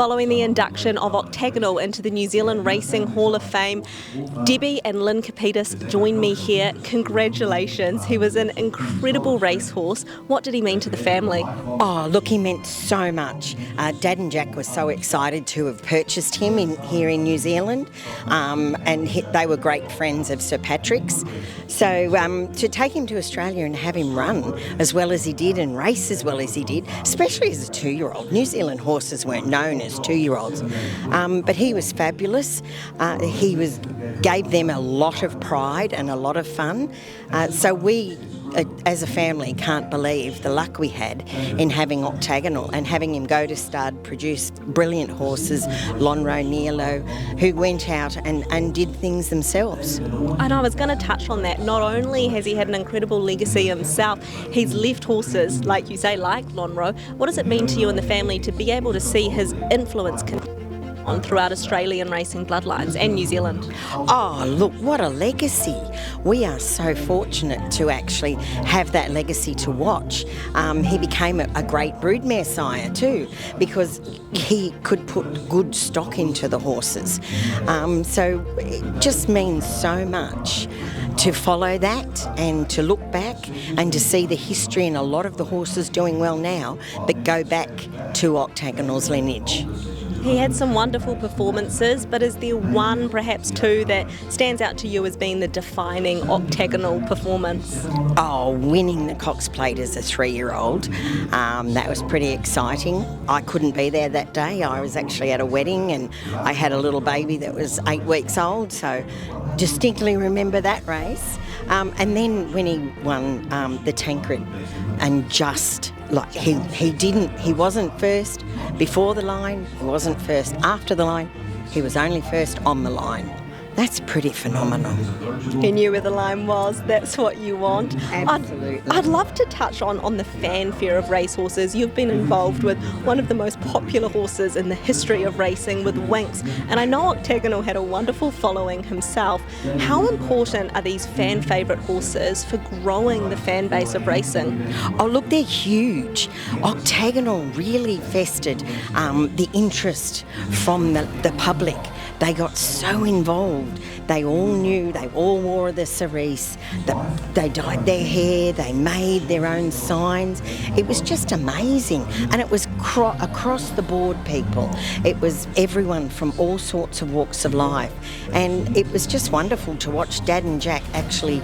Following the induction of Octagonal into the New Zealand Racing Hall of Fame, Debbie and Kepitis join me here. Congratulations. He was an incredible racehorse. What did he mean to the family? Oh, look, he meant so much. Dad and Jack were so excited to have purchased him here in New Zealand, and they were great friends of Sir Patrick's. So to take him to Australia and have him run as well as he did and race as well as he did, especially as a 2-year-old. New Zealand horses weren't known as 2-year-olds, but he was fabulous. He gave them a lot of pride and a lot of fun. So we, as a family, can't believe the luck we had in having Octagonal and having him go to stud, produce brilliant horses, Lonhro, Nilo, who went out and did things themselves. And I was going to touch on that. Not only has he had an incredible legacy himself, he's left horses, like you say, like Lonhro. What does it mean to you and the family to be able to see his influence on throughout Australian racing bloodlines and New Zealand? Oh, look, what a legacy. We are so fortunate to actually have that legacy to watch. He became a great broodmare sire too, because he could put good stock into the horses. So it just means so much to follow that and to look back and to see the history and a lot of the horses doing well now that go back to Octagonal's lineage. He had some wonderful performances, but is there one, perhaps two, that stands out to you as being the defining Octagonal performance? Oh, winning the Cox Plate as a 3-year-old. That was pretty exciting. I couldn't be there that day. I was actually at a wedding and I had a little baby that was 8 weeks old, so distinctly remember that race. And then when he won the Tancred, and just like he wasn't first before the line, he wasn't first after the line, he was only first on the line. That's pretty phenomenal. He knew where the line was. That's what you want. Absolutely. I'd love to touch on the fanfare of racehorses. You've been involved with one of the most popular horses in the history of racing with Winx, and I know Octagonal had a wonderful following himself. How important are these fan favourite horses for growing the fan base of racing? Oh, look, they're huge. Octagonal really festered the interest from the public. They got so involved. They all knew, they all wore the cerise, they dyed their hair, they made their own signs. It was just amazing. And it was across the board people. It was everyone from all sorts of walks of life. And it was just wonderful to watch Dad and Jack actually,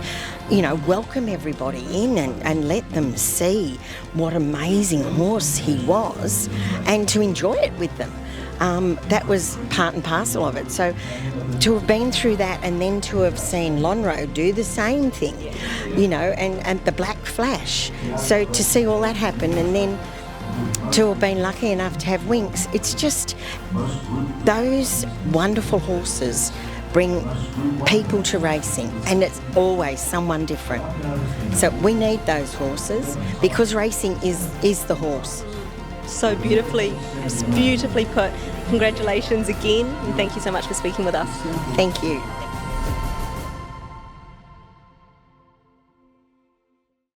welcome everybody in and let them see what amazing horse he was and to enjoy it with them. That was part and parcel of it. So to have been through that and then to have seen Lonhro do the same thing, and the Black Flash. So to see all that happen and then to have been lucky enough to have Winx, it's just those wonderful horses bring people to racing, and it's always someone different. So we need those horses because racing is the horse. So beautifully put. Congratulations again, and thank you so much for speaking with us. Thank you.